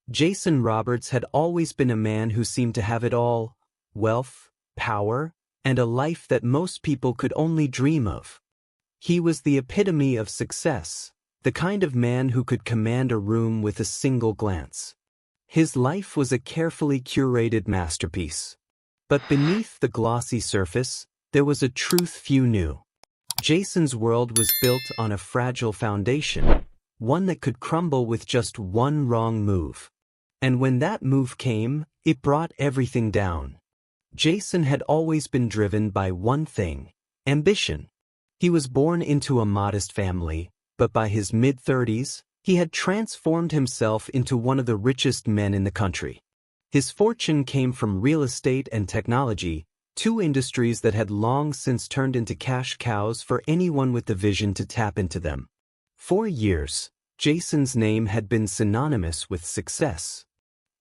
Jason Roberts had always been a man who seemed to have it all: wealth, power, and a life that most people could only dream of. He was the epitome of success, the kind of man who could command a room with a single glance. His life was a carefully curated masterpiece. But beneath the glossy surface, there was a truth few knew. Jason's world was built on a fragile foundation, one that could crumble with just one wrong move. And when that move came, it brought everything down. Jason had always been driven by one thing: ambition. He was born into a modest family, but by his mid-30s, he had transformed himself into one of the richest men in the country. His fortune came from real estate and technology, two industries that had long since turned into cash cows for anyone with the vision to tap into them. For years, Jason's name had been synonymous with success.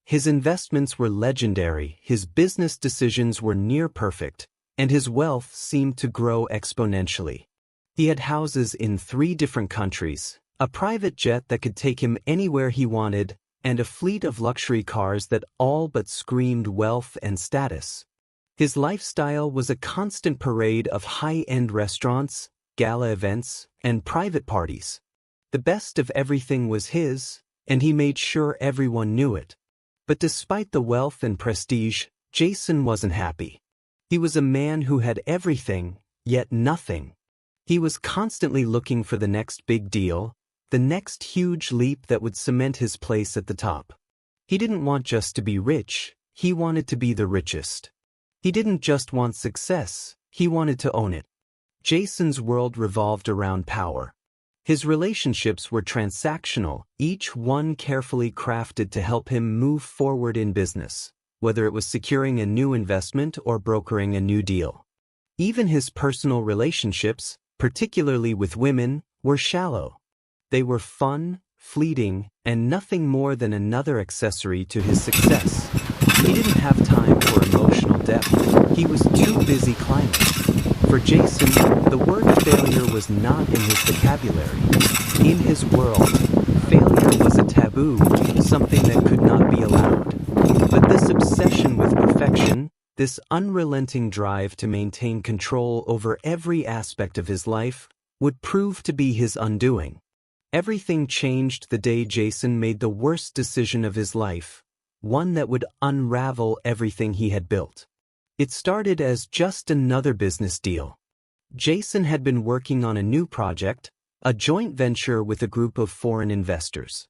His investments were legendary, his business decisions were near perfect, and his wealth seemed to grow exponentially. He had houses in 3 different countries, a private jet that could take him anywhere he wanted, and a fleet of luxury cars that all but screamed wealth and status. His lifestyle was a constant parade of high-end restaurants, gala events, and private parties. The best of everything was his, and he made sure everyone knew it. But despite the wealth and prestige, Jason wasn't happy. He was a man who had everything, yet nothing. He was constantly looking for the next big deal, the next huge leap that would cement his place at the top. He didn't want just to be rich, he wanted to be the richest. He didn't just want success, he wanted to own it. Jason's world revolved around power. His relationships were transactional, each one carefully crafted to help him move forward in business, whether it was securing a new investment or brokering a new deal. Even his personal relationships, particularly with women, were shallow. They were fun, fleeting, and nothing more than another accessory to his success. He didn't have time for emotional depth. He was too busy climbing. For Jason, the word failure was not in his vocabulary. In his world, failure was a taboo, something that could not be allowed. But this obsession with perfection, this unrelenting drive to maintain control over every aspect of his life, would prove to be his undoing. Everything changed the day Jason made the worst decision of his life, one that would unravel everything he had built. It started as just another business deal. Jason had been working on a new project, a joint venture with a group of foreign investors.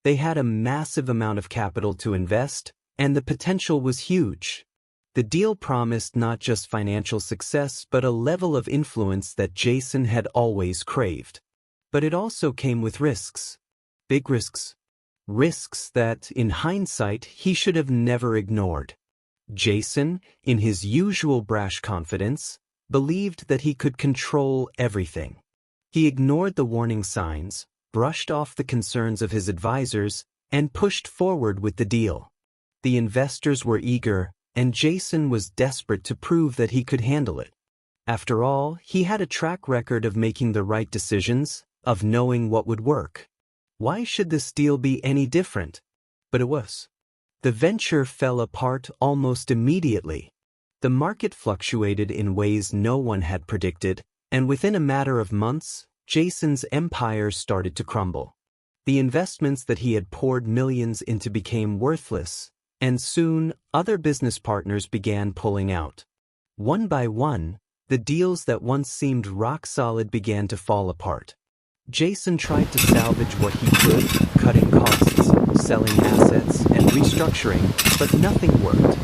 They had a massive amount of capital to invest, and the potential was huge. The deal promised not just financial success but a level of influence that Jason had always craved. But it also came with risks. Big risks. Risks that, in hindsight, he should have never ignored. Jason, in his usual brash confidence, believed that he could control everything. He ignored the warning signs, brushed off the concerns of his advisors, and pushed forward with the deal. The investors were eager, and Jason was desperate to prove that he could handle it. After all, he had a track record of making the right decisions, of knowing what would work. Why should this deal be any different? But it was. The venture fell apart almost immediately. The market fluctuated in ways no one had predicted, and within a matter of months, Jason's empire started to crumble. The investments that he had poured millions into became worthless, and soon other business partners began pulling out. One by one, the deals that once seemed rock solid began to fall apart. Jason tried to salvage what he could, cutting costs, selling assets, and restructuring, but nothing worked.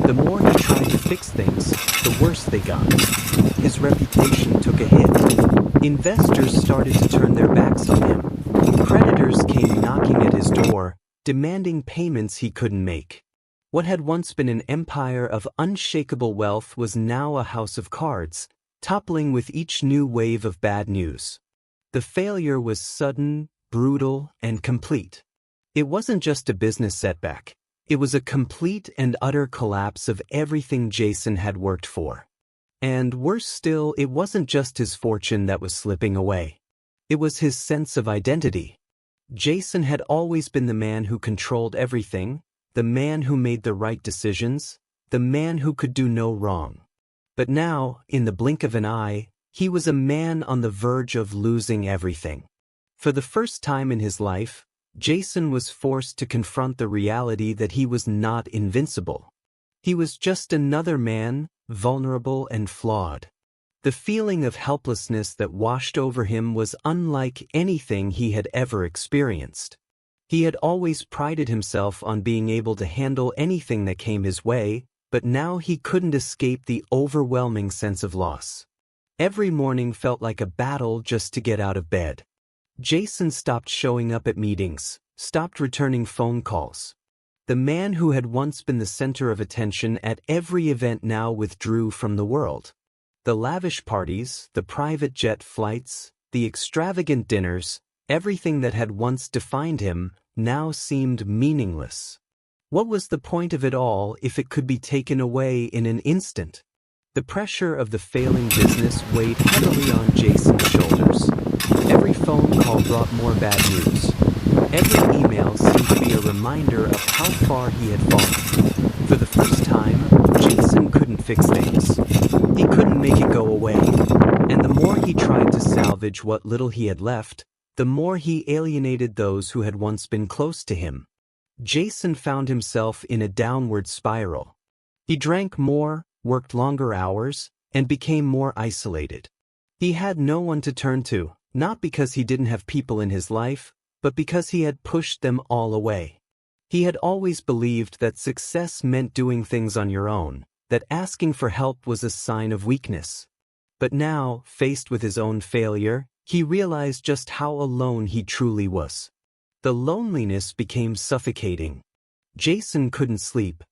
The more he tried to fix things, the worse they got. His reputation took a hit. Investors started to turn their backs on him. Creditors came knocking at his door, demanding payments he couldn't make. What had once been an empire of unshakable wealth was now a house of cards, toppling with each new wave of bad news. The failure was sudden, brutal, and complete. It wasn't just a business setback. It was a complete and utter collapse of everything Jason had worked for. And worse still, it wasn't just his fortune that was slipping away. It was his sense of identity. Jason had always been the man who controlled everything, the man who made the right decisions, the man who could do no wrong. But now, in the blink of an eye, he was a man on the verge of losing everything. For the first time in his life, Jason was forced to confront the reality that he was not invincible. He was just another man, vulnerable and flawed. The feeling of helplessness that washed over him was unlike anything he had ever experienced. He had always prided himself on being able to handle anything that came his way, but now he couldn't escape the overwhelming sense of loss. Every morning felt like a battle just to get out of bed. Jason stopped showing up at meetings, stopped returning phone calls. The man who had once been the center of attention at every event now withdrew from the world. The lavish parties, the private jet flights, the extravagant dinners, everything that had once defined him now seemed meaningless. What was the point of it all if it could be taken away in an instant? The pressure of the failing business weighed heavily on Jason's shoulders. Every phone call brought more bad news. Every email seemed to be a reminder of how far he had fallen. For the first time, Jason couldn't fix things. He couldn't make it go away. And the more he tried to salvage what little he had left, the more he alienated those who had once been close to him. Jason found himself in a downward spiral. He drank more, worked longer hours, and became more isolated. He had no one to turn to, not because he didn't have people in his life, but because he had pushed them all away. He had always believed that success meant doing things on your own, that asking for help was a sign of weakness. But now, faced with his own failure, he realized just how alone he truly was. The loneliness became suffocating. Jason couldn't sleep.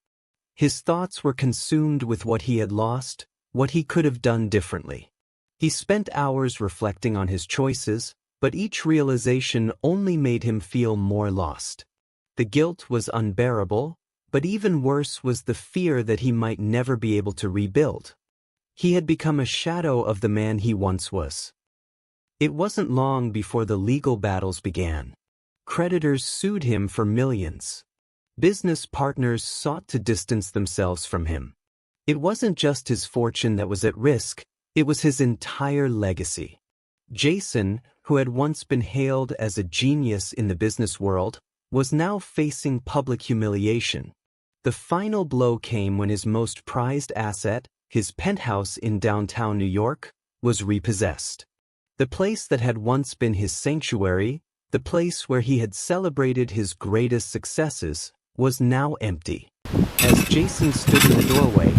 His thoughts were consumed with what he had lost, what he could have done differently. He spent hours reflecting on his choices, but each realization only made him feel more lost. The guilt was unbearable, but even worse was the fear that he might never be able to rebuild. He had become a shadow of the man he once was. It wasn't long before the legal battles began. Creditors sued him for millions. Business partners sought to distance themselves from him. It wasn't just his fortune that was at risk, it was his entire legacy. Jason, who had once been hailed as a genius in the business world, was now facing public humiliation. The final blow came when his most prized asset, his penthouse in downtown New York, was repossessed. The place that had once been his sanctuary, the place where he had celebrated his greatest successes, was now empty. As Jason stood in the doorway,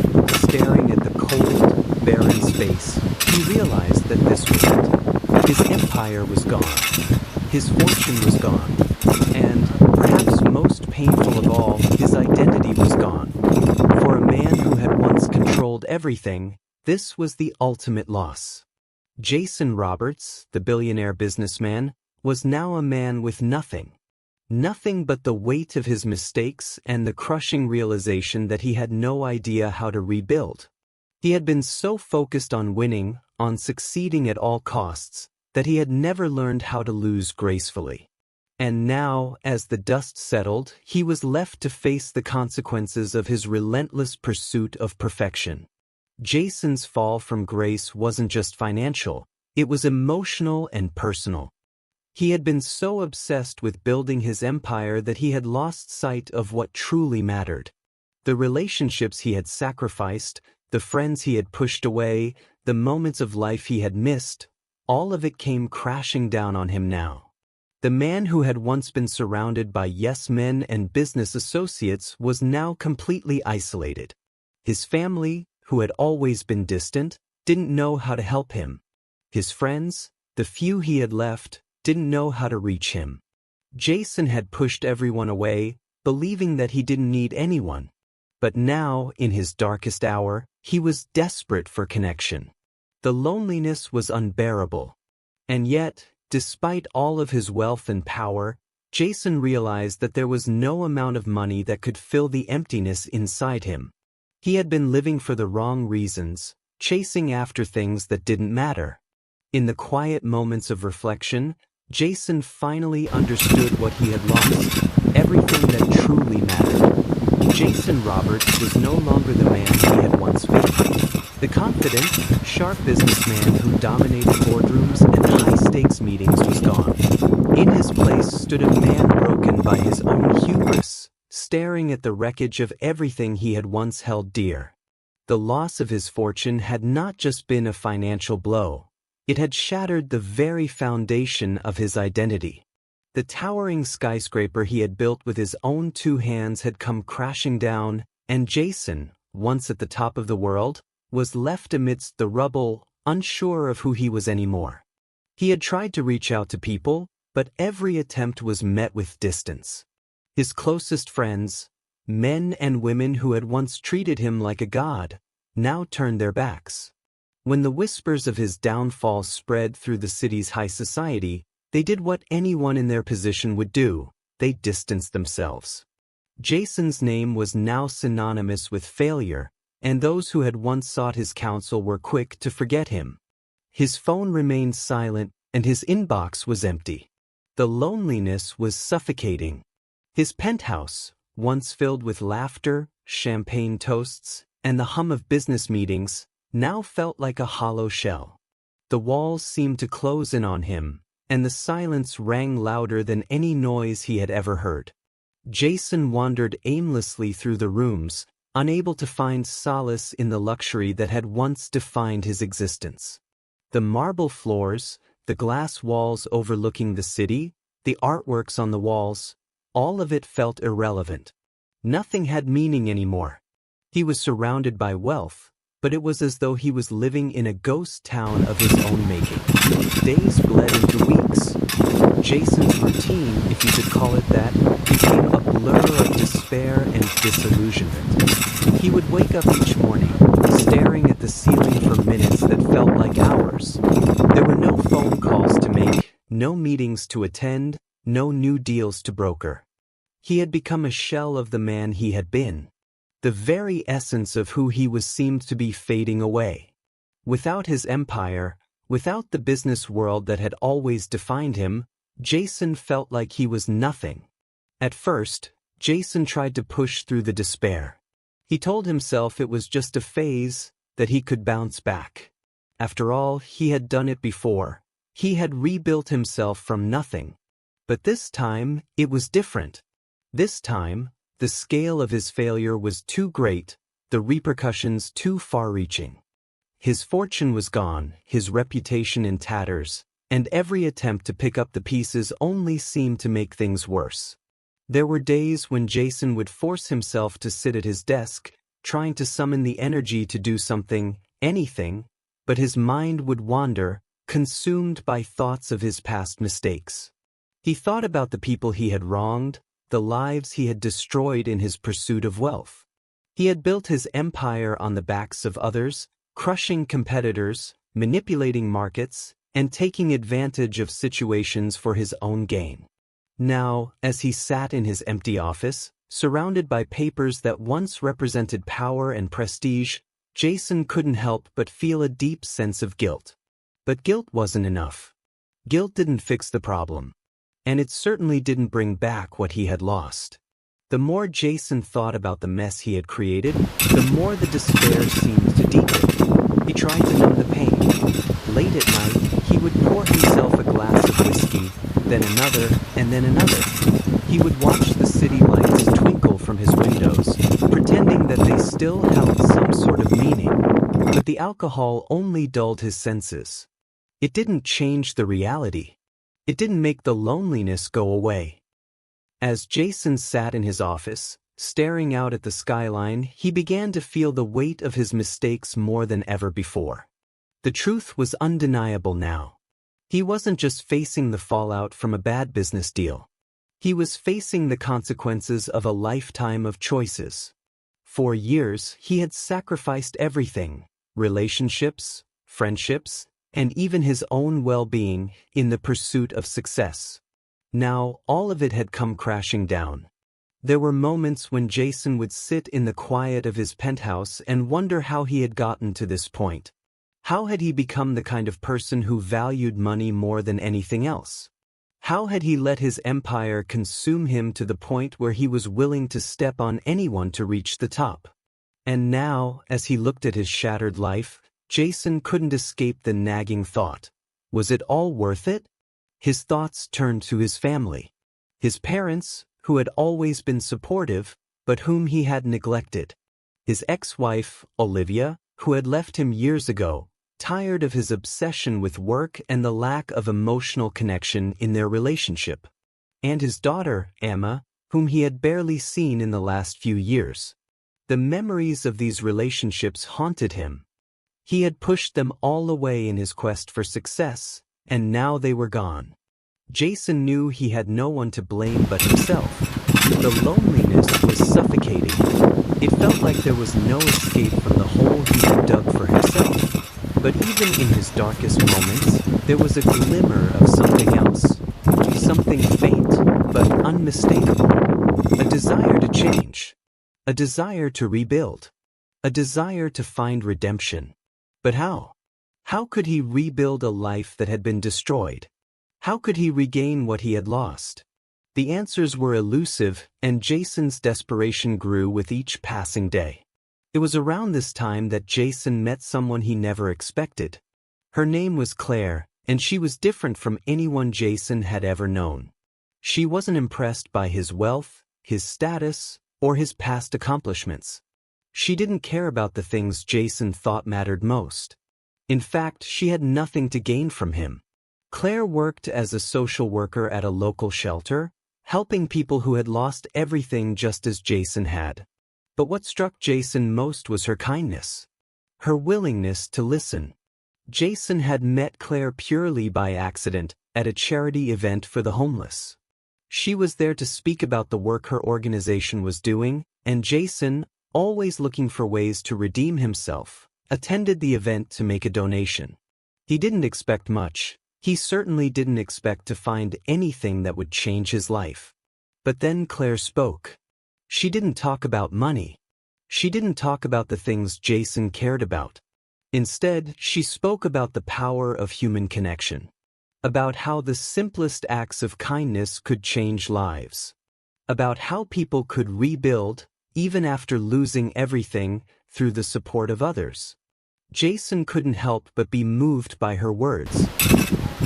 staring at the cold, barren space, he realized that this was it. His empire was gone. His fortune was gone. And, perhaps most painful of all, his identity was gone. For a man who had once controlled everything, this was the ultimate loss. Jason Roberts, the billionaire businessman, was now a man with nothing. Nothing but the weight of his mistakes and the crushing realization that he had no idea how to rebuild. He had been so focused on winning, on succeeding at all costs, that he had never learned how to lose gracefully. And now, as the dust settled, he was left to face the consequences of his relentless pursuit of perfection. Jason's fall from grace wasn't just financial, it was emotional and personal. He had been so obsessed with building his empire that he had lost sight of what truly mattered. The relationships he had sacrificed, the friends he had pushed away, the moments of life he had missed, all of it came crashing down on him now. The man who had once been surrounded by yes men and business associates was now completely isolated. His family, who had always been distant, didn't know how to help him. His friends, the few he had left, didn't know how to reach him. Jason had pushed everyone away, believing that he didn't need anyone. But now, in his darkest hour, he was desperate for connection. The loneliness was unbearable. And yet, despite all of his wealth and power, Jason realized that there was no amount of money that could fill the emptiness inside him. He had been living for the wrong reasons, chasing after things that didn't matter. In the quiet moments of reflection, Jason finally understood what he had lost, everything that truly mattered. Jason Roberts was no longer the man he had once been. The confident, sharp businessman who dominated boardrooms and high-stakes meetings was gone. In his place stood a man broken by his own hubris, staring at the wreckage of everything he had once held dear. The loss of his fortune had not just been a financial blow. It had shattered the very foundation of his identity. The towering skyscraper he had built with his own two hands had come crashing down, and Jason, once at the top of the world, was left amidst the rubble, unsure of who he was anymore. He had tried to reach out to people, but every attempt was met with distance. His closest friends, men and women who had once treated him like a god, now turned their backs. When the whispers of his downfall spread through the city's high society, they did what anyone in their position would do: they distanced themselves. Jason's name was now synonymous with failure, and those who had once sought his counsel were quick to forget him. His phone remained silent, and his inbox was empty. The loneliness was suffocating. His penthouse, once filled with laughter, champagne toasts, and the hum of business meetings, now felt like a hollow shell. The walls seemed to close in on him, and the silence rang louder than any noise he had ever heard. Jason wandered aimlessly through the rooms, unable to find solace in the luxury that had once defined his existence. The marble floors, the glass walls overlooking the city, the artworks on the walls, all of it felt irrelevant. Nothing had meaning anymore. He was surrounded by wealth, but it was as though he was living in a ghost town of his own making. Days bled into weeks. Jason's routine, if you could call it that, became a blur of despair and disillusionment. He would wake up each morning, staring at the ceiling for minutes that felt like hours. There were no phone calls to make, no meetings to attend, no new deals to broker. He had become a shell of the man he had been. The very essence of who he was seemed to be fading away. Without his empire, without the business world that had always defined him, Jason felt like he was nothing. At first, Jason tried to push through the despair. He told himself it was just a phase, that he could bounce back. After all, he had done it before. He had rebuilt himself from nothing. But this time, it was different. This time, the scale of his failure was too great, the repercussions too far-reaching. His fortune was gone, his reputation in tatters, and every attempt to pick up the pieces only seemed to make things worse. There were days when Jason would force himself to sit at his desk, trying to summon the energy to do something, anything, but his mind would wander, consumed by thoughts of his past mistakes. He thought about the people he had wronged, the lives he had destroyed in his pursuit of wealth. He had built his empire on the backs of others, crushing competitors, manipulating markets, and taking advantage of situations for his own gain. Now, as he sat in his empty office, surrounded by papers that once represented power and prestige, Jason couldn't help but feel a deep sense of guilt. But guilt wasn't enough. Guilt didn't fix the problem. And it certainly didn't bring back what he had lost. The more Jason thought about the mess he had created, the more the despair seemed to deepen. He tried to numb the pain. Late at night, he would pour himself a glass of whiskey, then another, and then another. He would watch the city lights twinkle from his windows, pretending that they still held some sort of meaning. But the alcohol only dulled his senses. It didn't change the reality. It didn't make the loneliness go away. As Jason sat in his office, staring out at the skyline, he began to feel the weight of his mistakes more than ever before. The truth was undeniable now. He wasn't just facing the fallout from a bad business deal. He was facing the consequences of a lifetime of choices. For years, he had sacrificed everything: relationships, friendships, and even his own well-being, in the pursuit of success. Now, all of it had come crashing down. There were moments when Jason would sit in the quiet of his penthouse and wonder how he had gotten to this point. How had he become the kind of person who valued money more than anything else? How had he let his empire consume him to the point where he was willing to step on anyone to reach the top? And now, as he looked at his shattered life, Jason couldn't escape the nagging thought. Was it all worth it? His thoughts turned to his family. His parents, who had always been supportive, but whom he had neglected. His ex-wife, Olivia, who had left him years ago, tired of his obsession with work and the lack of emotional connection in their relationship. And his daughter, Emma, whom he had barely seen in the last few years. The memories of these relationships haunted him. He had pushed them all away in his quest for success, and now they were gone. Jason knew he had no one to blame but himself. The loneliness was suffocating. It felt like there was no escape from the hole he had dug for himself. But even in his darkest moments, there was a glimmer of something else. Something faint, but unmistakable. A desire to change. A desire to rebuild. A desire to find redemption. But how? How could he rebuild a life that had been destroyed? How could he regain what he had lost? The answers were elusive, and Jason's desperation grew with each passing day. It was around this time that Jason met someone he never expected. Her name was Claire, and she was different from anyone Jason had ever known. She wasn't impressed by his wealth, his status, or his past accomplishments. She didn't care about the things Jason thought mattered most. In fact, she had nothing to gain from him. Claire worked as a social worker at a local shelter, helping people who had lost everything just as Jason had. But what struck Jason most was her kindness. Her willingness to listen. Jason had met Claire purely by accident at a charity event for the homeless. She was there to speak about the work her organization was doing, and Jason, always looking for ways to redeem himself, attended the event to make a donation. He didn't expect much. He certainly didn't expect to find anything that would change his life. But then Claire spoke. She didn't talk about money. She didn't talk about the things Jason cared about. Instead, she spoke about the power of human connection. About how the simplest acts of kindness could change lives. About how people could rebuild, even after losing everything, through the support of others. Jason couldn't help but be moved by her words.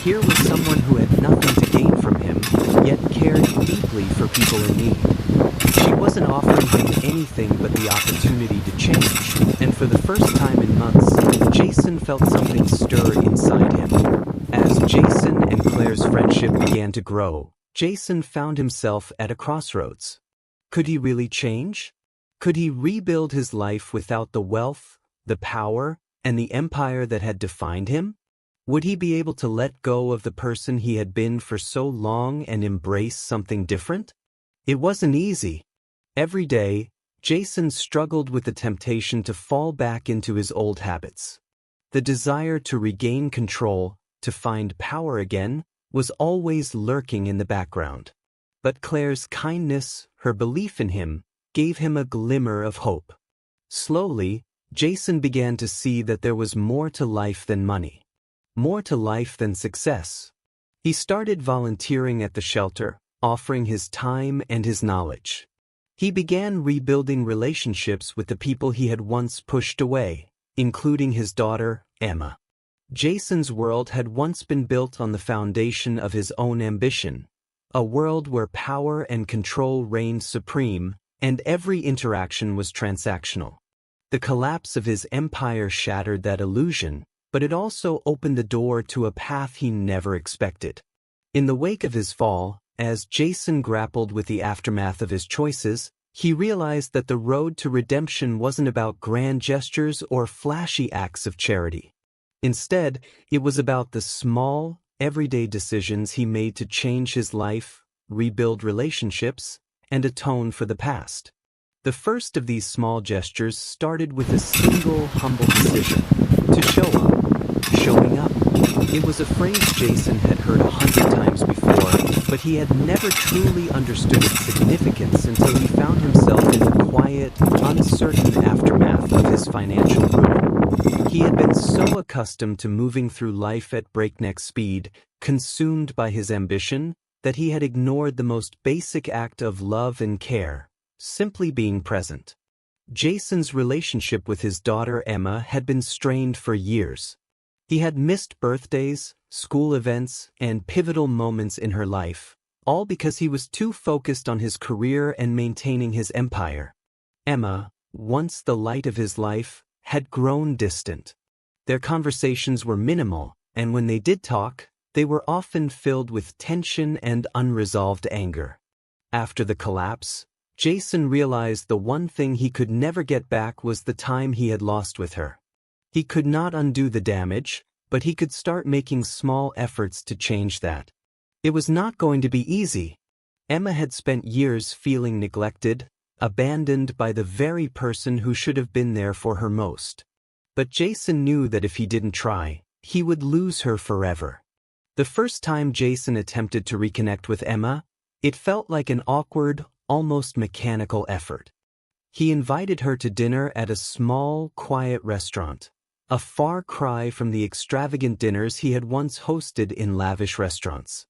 Here was someone who had nothing to gain from him, yet cared deeply for people in need. She wasn't offering him anything but the opportunity to change, and for the first time in months, Jason felt something stir inside him. As Jason and Claire's friendship began to grow, Jason found himself at a crossroads. Could he really change? Could he rebuild his life without the wealth, the power, and the empire that had defined him? Would he be able to let go of the person he had been for so long and embrace something different? It wasn't easy. Every day, Jason struggled with the temptation to fall back into his old habits. The desire to regain control, to find power again, was always lurking in the background. But Claire's kindness, her belief in him, gave him a glimmer of hope. Slowly, Jason began to see that there was more to life than money. More to life than success. He started volunteering at the shelter, offering his time and his knowledge. He began rebuilding relationships with the people he had once pushed away, including his daughter, Emma. Jason's world had once been built on the foundation of his own ambition, a world where power and control reigned supreme, and every interaction was transactional. The collapse of his empire shattered that illusion, but it also opened the door to a path he never expected. In the wake of his fall, as Jason grappled with the aftermath of his choices, he realized that the road to redemption wasn't about grand gestures or flashy acts of charity. Instead, it was about the small, everyday decisions he made to change his life, rebuild relationships, and atone for the past. The first of these small gestures started with a single, humble decision: to show up. Showing up. It was a phrase Jason had heard 100 times before, but he had never truly understood its significance until he found himself in the quiet, uncertain aftermath of his financial ruin. He had been so accustomed to moving through life at breakneck speed, consumed by his ambition, that he had ignored the most basic act of love and care, simply being present. Jason's relationship with his daughter Emma had been strained for years. He had missed birthdays, school events, and pivotal moments in her life, all because he was too focused on his career and maintaining his empire. Emma, once the light of his life, had grown distant. Their conversations were minimal, and when they did talk, they were often filled with tension and unresolved anger. After the collapse, Jason realized the one thing he could never get back was the time he had lost with her. He could not undo the damage, but he could start making small efforts to change that. It was not going to be easy. Emma had spent years feeling neglected, abandoned by the very person who should have been there for her most. But Jason knew that if he didn't try, he would lose her forever. The first time Jason attempted to reconnect with Emma, it felt like an awkward, almost mechanical effort. He invited her to dinner at a small, quiet restaurant, a far cry from the extravagant dinners he had once hosted in lavish restaurants.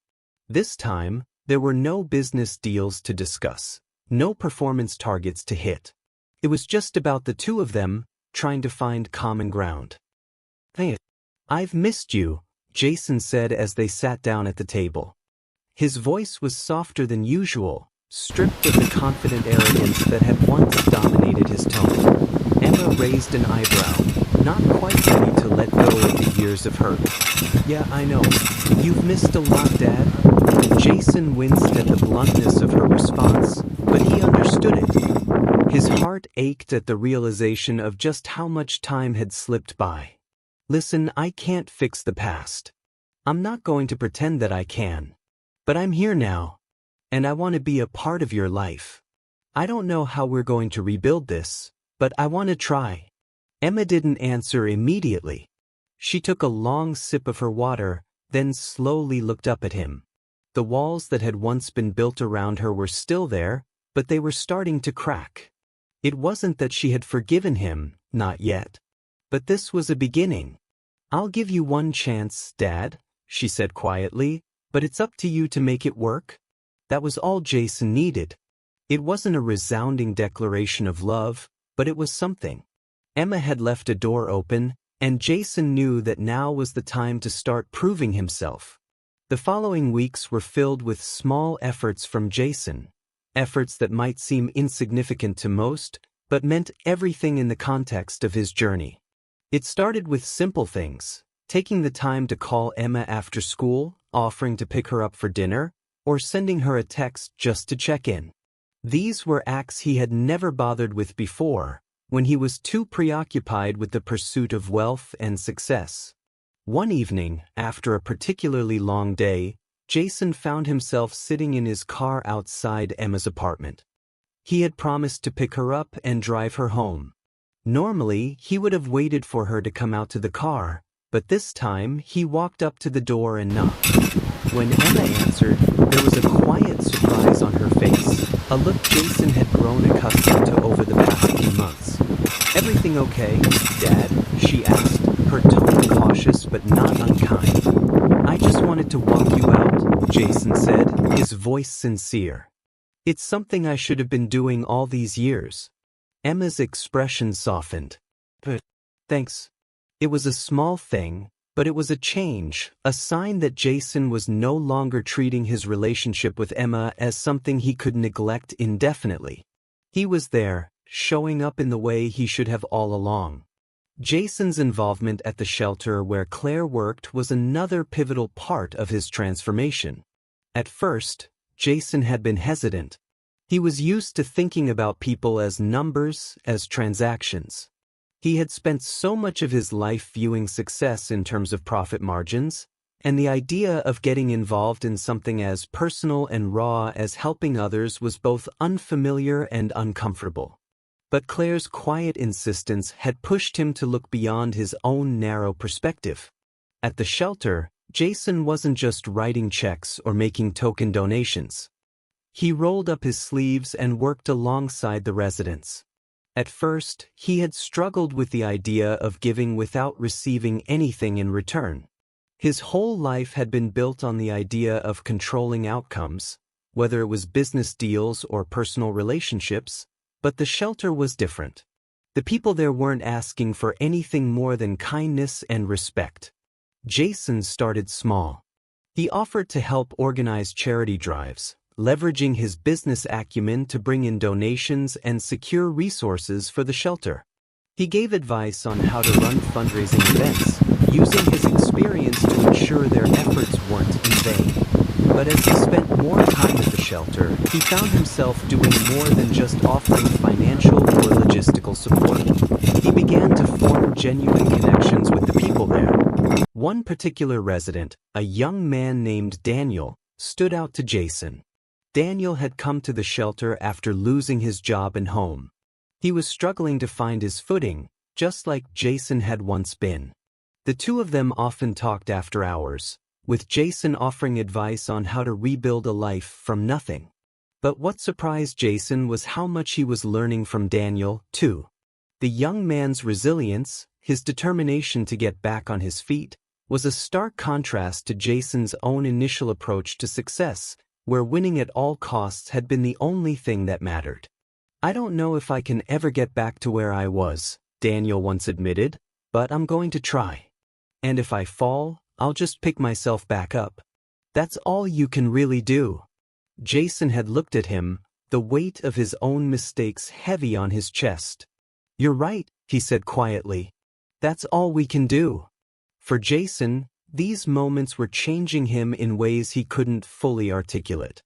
This time, there were no business deals to discuss, no performance targets to hit. It was just about the two of them, trying to find common ground. "Hey, I've missed you," Jason said as they sat down at the table. His voice was softer than usual, stripped of the confident arrogance that had once dominated his tone. Emma raised an eyebrow, not quite ready to let go of the years of hurt. "Yeah, I know. You've missed a lot, Dad." Jason winced at the bluntness of her response, but he understood it. His heart ached at the realization of just how much time had slipped by. "Listen, I can't fix the past. I'm not going to pretend that I can. But I'm here now. And I want to be a part of your life. I don't know how we're going to rebuild this, but I want to try." Emma didn't answer immediately. She took a long sip of her water, then slowly looked up at him. The walls that had once been built around her were still there, but they were starting to crack. It wasn't that she had forgiven him, not yet. But this was a beginning. "I'll give you one chance, Dad," she said quietly, "but it's up to you to make it work." That was all Jason needed. It wasn't a resounding declaration of love, but it was something. Emma had left a door open, and Jason knew that now was the time to start proving himself. The following weeks were filled with small efforts from Jason, efforts that might seem insignificant to most, but meant everything in the context of his journey. It started with simple things, taking the time to call Emma after school, offering to pick her up for dinner, or sending her a text just to check in. These were acts he had never bothered with before, when he was too preoccupied with the pursuit of wealth and success. One evening, after a particularly long day, Jason found himself sitting in his car outside Emma's apartment. He had promised to pick her up and drive her home. Normally, he would have waited for her to come out to the car, but this time he walked up to the door and knocked. When Emma answered, there was a quiet surprise on her face, a look Jason had grown accustomed to over the past few months. "Everything okay, Dad?" she asked, her tone cautious but not unkind. "I just wanted to walk you out," Jason said, his voice sincere. "It's something I should have been doing all these years." Emma's expression softened. "But thanks." It was a small thing, but it was a change, a sign that Jason was no longer treating his relationship with Emma as something he could neglect indefinitely. He was there, showing up in the way he should have all along. Jason's involvement at the shelter where Claire worked was another pivotal part of his transformation. At first, Jason had been hesitant. He was used to thinking about people as numbers, as transactions. He had spent so much of his life viewing success in terms of profit margins, and the idea of getting involved in something as personal and raw as helping others was both unfamiliar and uncomfortable. But Claire's quiet insistence had pushed him to look beyond his own narrow perspective. At the shelter, Jason wasn't just writing checks or making token donations. He rolled up his sleeves and worked alongside the residents. At first, he had struggled with the idea of giving without receiving anything in return. His whole life had been built on the idea of controlling outcomes, whether it was business deals or personal relationships, but the shelter was different. The people there weren't asking for anything more than kindness and respect. Jason started small. He offered to help organize charity drives, leveraging his business acumen to bring in donations and secure resources for the shelter. He gave advice on how to run fundraising events, using his experience to ensure their efforts weren't in vain. But as he spent more time at the shelter, he found himself doing more than just offering financial or logistical support. He began to form genuine connections with the people there. One particular resident, a young man named Daniel, stood out to Jason. Daniel had come to the shelter after losing his job and home. He was struggling to find his footing, just like Jason had once been. The two of them often talked after hours, with Jason offering advice on how to rebuild a life from nothing. But what surprised Jason was how much he was learning from Daniel, too. The young man's resilience, his determination to get back on his feet, was a stark contrast to Jason's own initial approach to success, where winning at all costs had been the only thing that mattered. "I don't know if I can ever get back to where I was," Daniel once admitted, "but I'm going to try. And if I fall, I'll just pick myself back up. That's all you can really do." Jason had looked at him, the weight of his own mistakes heavy on his chest. "You're right," he said quietly. "That's all we can do." For Jason, these moments were changing him in ways he couldn't fully articulate.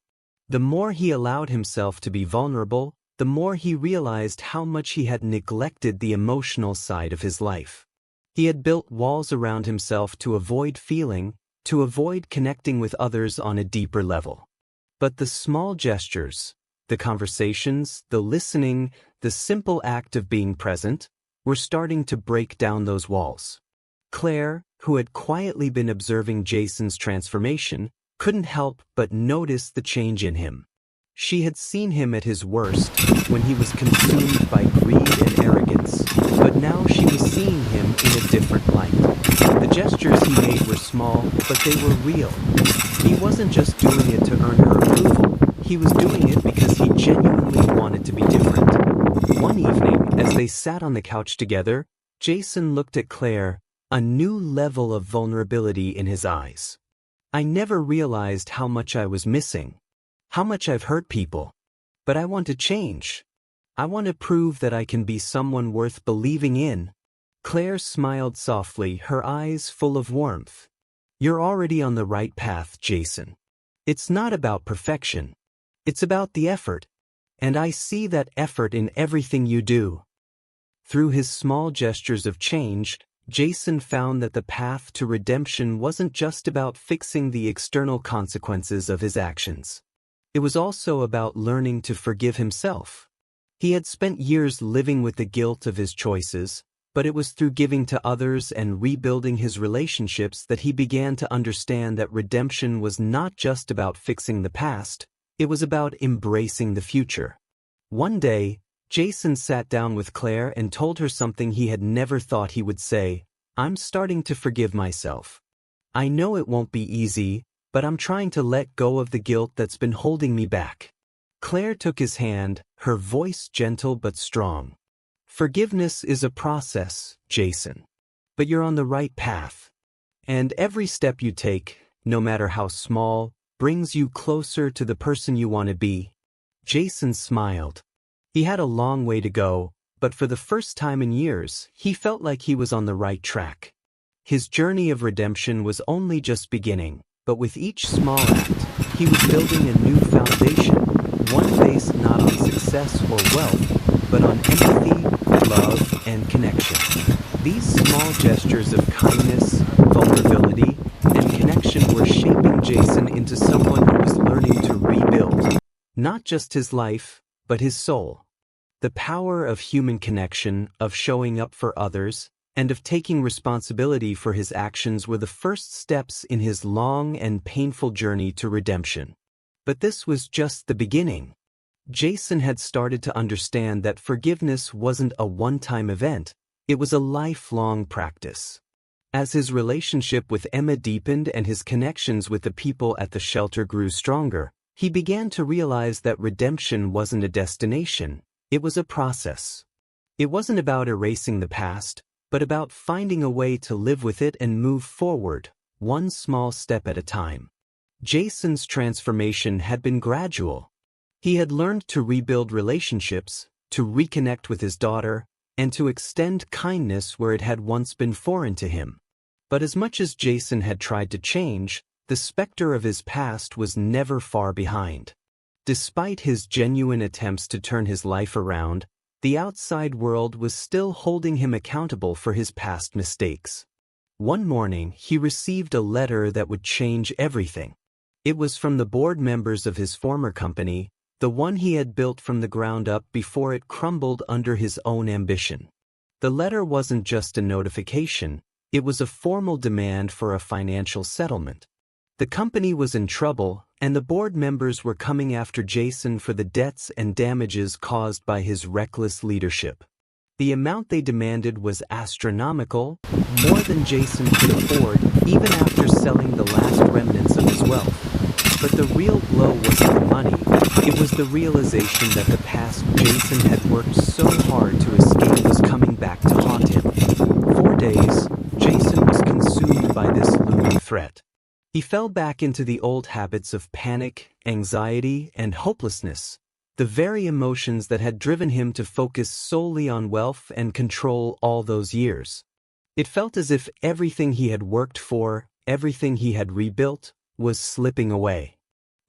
The more he allowed himself to be vulnerable, the more he realized how much he had neglected the emotional side of his life. He had built walls around himself to avoid feeling, to avoid connecting with others on a deeper level. But the small gestures, the conversations, the listening, the simple act of being present, were starting to break down those walls. Claire, who had quietly been observing Jason's transformation, couldn't help but notice the change in him. She had seen him at his worst, when he was consumed by greed and arrogance, but now she was seeing him in a different light. The gestures he made were small, but they were real. He wasn't just doing it to earn her approval, he was doing it because he genuinely wanted to be different. One evening, as they sat on the couch together, Jason looked at Claire, a new level of vulnerability in his eyes. "I never realized how much I was missing. How much I've hurt people. But I want to change. I want to prove that I can be someone worth believing in." Claire smiled softly, her eyes full of warmth. "You're already on the right path, Jason. It's not about perfection. It's about the effort. And I see that effort in everything you do." Through his small gestures of change, Jason found that the path to redemption wasn't just about fixing the external consequences of his actions. It was also about learning to forgive himself. He had spent years living with the guilt of his choices, but it was through giving to others and rebuilding his relationships that he began to understand that redemption was not just about fixing the past, it was about embracing the future. One day, Jason sat down with Claire and told her something he had never thought he would say: "I'm starting to forgive myself. I know it won't be easy, but I'm trying to let go of the guilt that's been holding me back." Claire took his hand, her voice gentle but strong. "Forgiveness is a process, Jason. But you're on the right path. And every step you take, no matter how small, brings you closer to the person you want to be." Jason smiled. He had a long way to go, but for the first time in years, he felt like he was on the right track. His journey of redemption was only just beginning, but with each small act, he was building a new foundation, one based not on success or wealth, but on empathy, love, and connection. These small gestures of kindness, vulnerability, and connection were shaping Jason into someone who was learning to rebuild, not just his life, but his soul. The power of human connection, of showing up for others, and of taking responsibility for his actions were the first steps in his long and painful journey to redemption. But this was just the beginning. Jason had started to understand that forgiveness wasn't a one-time event, it was a lifelong practice. As his relationship with Emma deepened and his connections with the people at the shelter grew stronger, he began to realize that redemption wasn't a destination, it was a process. It wasn't about erasing the past, but about finding a way to live with it and move forward, one small step at a time. Jason's transformation had been gradual. He had learned to rebuild relationships, to reconnect with his daughter, and to extend kindness where it had once been foreign to him. But as much as Jason had tried to change, the specter of his past was never far behind. Despite his genuine attempts to turn his life around, the outside world was still holding him accountable for his past mistakes. One morning, he received a letter that would change everything. It was from the board members of his former company, the one he had built from the ground up before it crumbled under his own ambition. The letter wasn't just a notification, it was a formal demand for a financial settlement. The company was in trouble, and the board members were coming after Jason for the debts and damages caused by his reckless leadership. The amount they demanded was astronomical, more than Jason could afford, even after selling the last remnants of his wealth. But the real blow wasn't the money, it was the realization that the past Jason had worked so hard to escape was coming back to haunt him. For days, Jason was consumed by this looming threat. He fell back into the old habits of panic, anxiety, and hopelessness, the very emotions that had driven him to focus solely on wealth and control all those years. It felt as if everything he had worked for, everything he had rebuilt, was slipping away.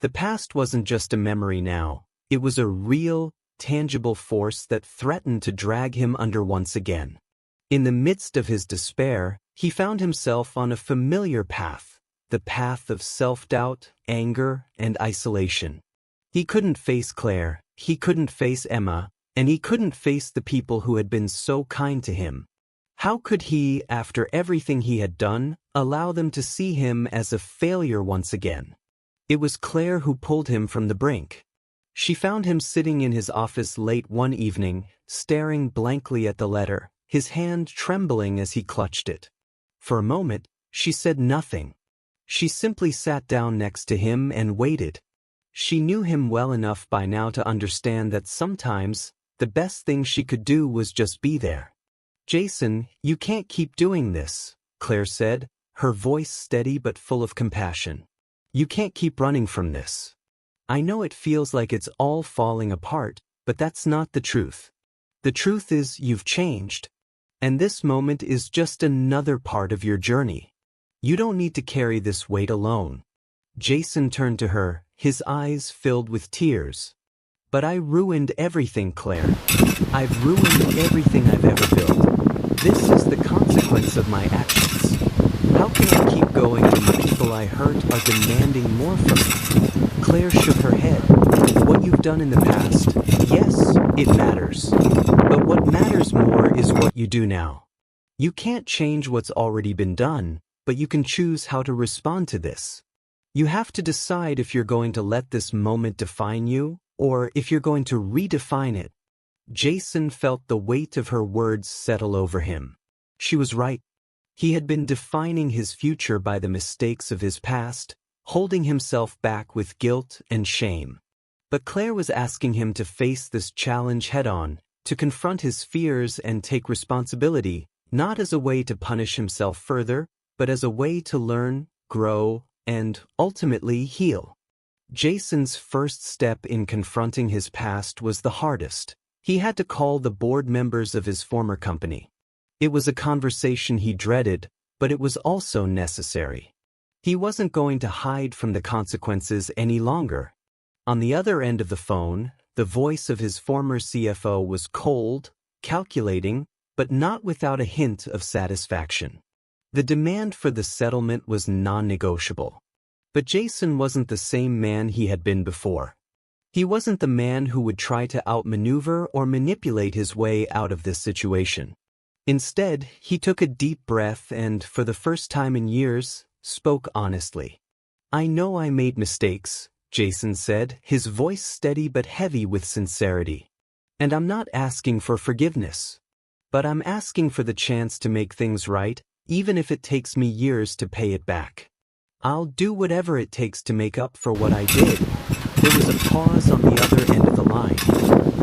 The past wasn't just a memory now, it was a real, tangible force that threatened to drag him under once again. In the midst of his despair, he found himself on a familiar path, the path of self-doubt, anger, and isolation. He couldn't face Claire, he couldn't face Emma, and he couldn't face the people who had been so kind to him. How could he, after everything he had done, allow them to see him as a failure once again? It was Claire who pulled him from the brink. She found him sitting in his office late one evening, staring blankly at the letter, his hand trembling as he clutched it. For a moment, she said nothing. She simply sat down next to him and waited. She knew him well enough by now to understand that sometimes, the best thing she could do was just be there. "Jason, you can't keep doing this," Claire said, her voice steady but full of compassion. "You can't keep running from this. I know it feels like it's all falling apart, but that's not the truth. The truth is you've changed. And this moment is just another part of your journey. You don't need to carry this weight alone." Jason turned to her, his eyes filled with tears. "But I ruined everything, Claire. I've ruined everything I've ever built. This is the consequence of my actions. How can I keep going when the people I hurt are demanding more from me?" Claire shook her head. "What you've done in the past, yes, it matters. But what matters more is what you do now. You can't change what's already been done, but you can choose how to respond to this. You have to decide if you're going to let this moment define you, or if you're going to redefine it." Jason felt the weight of her words settle over him. She was right. He had been defining his future by the mistakes of his past, holding himself back with guilt and shame. But Claire was asking him to face this challenge head-on, to confront his fears and take responsibility, not as a way to punish himself further, but as a way to learn, grow, and ultimately heal. Jason's first step in confronting his past was the hardest. He had to call the board members of his former company. It was a conversation he dreaded, but it was also necessary. He wasn't going to hide from the consequences any longer. On the other end of the phone, the voice of his former CFO was cold, calculating, but not without a hint of satisfaction. The demand for the settlement was non-negotiable. But Jason wasn't the same man he had been before. He wasn't the man who would try to outmaneuver or manipulate his way out of this situation. Instead, he took a deep breath and, for the first time in years, spoke honestly. "I know I made mistakes," Jason said, his voice steady but heavy with sincerity. "And I'm not asking for forgiveness. But I'm asking for the chance to make things right, even if it takes me years to pay it back. I'll do whatever it takes to make up for what I did." There was a pause on the other end of the line.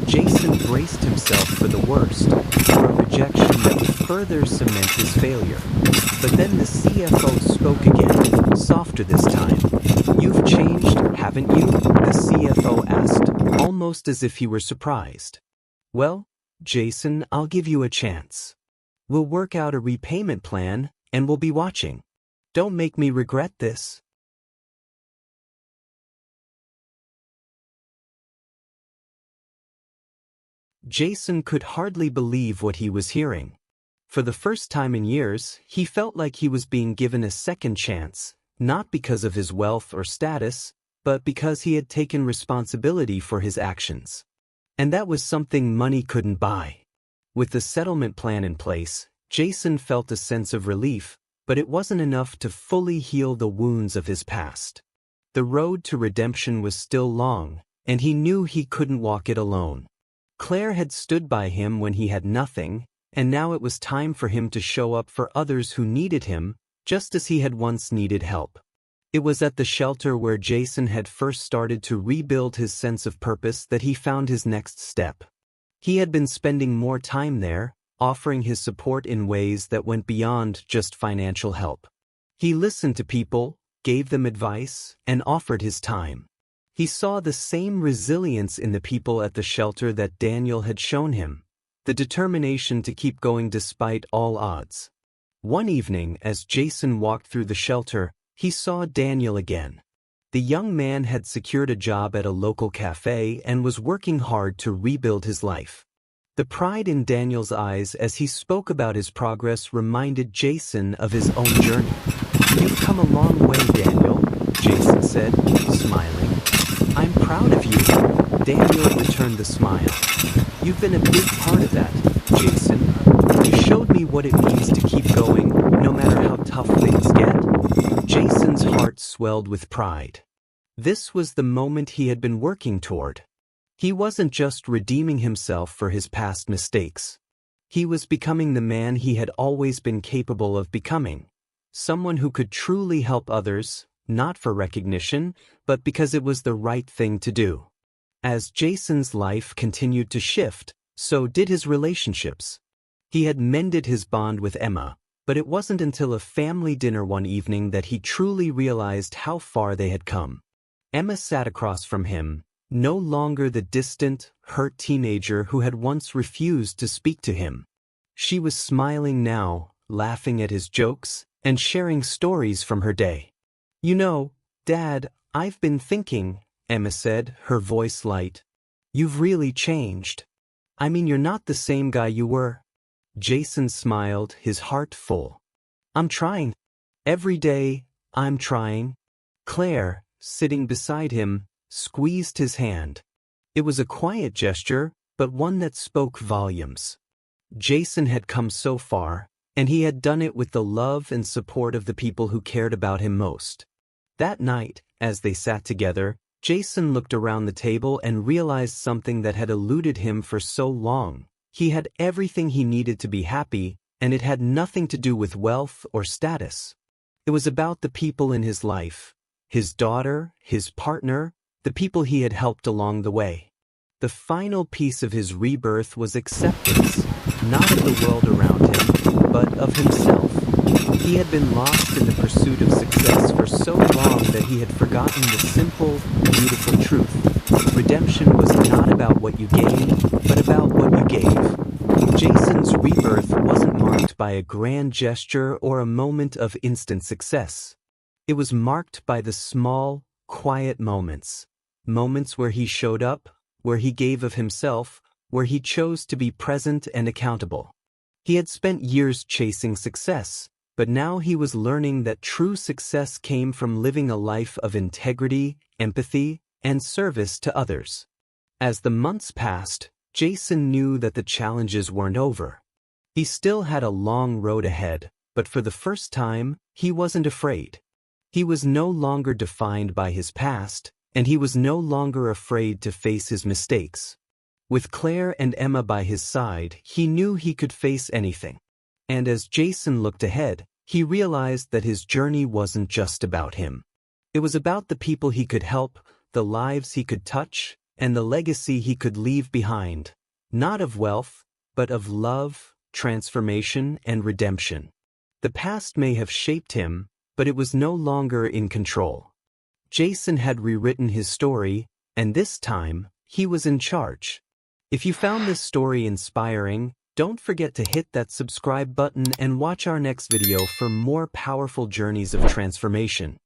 Jason braced himself for the worst, for a rejection that would further cement his failure. But then the CFO spoke again, softer this time. "You've changed, haven't you?" the CFO asked, almost as if he were surprised. "Well, Jason, I'll give you a chance. We'll work out a repayment plan, and we'll be watching. Don't make me regret this." Jason could hardly believe what he was hearing. For the first time in years, he felt like he was being given a second chance, not because of his wealth or status, but because he had taken responsibility for his actions. And that was something money couldn't buy. With the settlement plan in place, Jason felt a sense of relief, but it wasn't enough to fully heal the wounds of his past. The road to redemption was still long, and he knew he couldn't walk it alone. Claire had stood by him when he had nothing, and now it was time for him to show up for others who needed him, just as he had once needed help. It was at the shelter where Jason had first started to rebuild his sense of purpose that he found his next step. He had been spending more time there, offering his support in ways that went beyond just financial help. He listened to people, gave them advice, and offered his time. He saw the same resilience in the people at the shelter that Daniel had shown him, the determination to keep going despite all odds. One evening, as Jason walked through the shelter, he saw Daniel again. The young man had secured a job at a local cafe and was working hard to rebuild his life. The pride in Daniel's eyes as he spoke about his progress reminded Jason of his own journey. "You've come a long way, Daniel," Jason said, smiling. "I'm proud of you." Daniel returned the smile. "You've been a big part of that, Jason. You showed me what it means to keep going, no matter how tough things get." Jason's heart swelled with pride. This was the moment he had been working toward. He wasn't just redeeming himself for his past mistakes. He was becoming the man he had always been capable of becoming, someone who could truly help others, not for recognition, but because it was the right thing to do. As Jason's life continued to shift, so did his relationships. He had mended his bond with Emma, but it wasn't until a family dinner one evening that he truly realized how far they had come. Emma sat across from him, no longer the distant, hurt teenager who had once refused to speak to him. She was smiling now, laughing at his jokes, and sharing stories from her day. "You know, Dad, I've been thinking," Emma said, her voice light. "You've really changed. I mean, you're not the same guy you were." Jason smiled, his heart full. "I'm trying. Every day, I'm trying." Claire, sitting beside him, squeezed his hand. It was a quiet gesture, but one that spoke volumes. Jason had come so far, and he had done it with the love and support of the people who cared about him most. That night, as they sat together, Jason looked around the table and realized something that had eluded him for so long. He had everything he needed to be happy, and it had nothing to do with wealth or status. It was about the people in his life, his daughter, his partner, the people he had helped along the way. The final piece of his rebirth was acceptance, not of the world around him, but of himself. He had been lost in the pursuit of success for so long that he had forgotten the simple, beautiful truth. Redemption was not about what you gained, but about what you gave. Jason's rebirth wasn't marked by a grand gesture or a moment of instant success. It was marked by the small, quiet moments. Moments where he showed up, where he gave of himself, where he chose to be present and accountable. He had spent years chasing success, but now he was learning that true success came from living a life of integrity, empathy, and service to others. As the months passed, Jason knew that the challenges weren't over. He still had a long road ahead, but for the first time, he wasn't afraid. He was no longer defined by his past, and he was no longer afraid to face his mistakes. With Claire and Emma by his side, he knew he could face anything. And as Jason looked ahead, he realized that his journey wasn't just about him. It was about the people he could help, the lives he could touch, and the legacy he could leave behind. Not of wealth, but of love, transformation, and redemption. The past may have shaped him, but it was no longer in control. Jason had rewritten his story, and this time, he was in charge. If you found this story inspiring, don't forget to hit that subscribe button and watch our next video for more powerful journeys of transformation.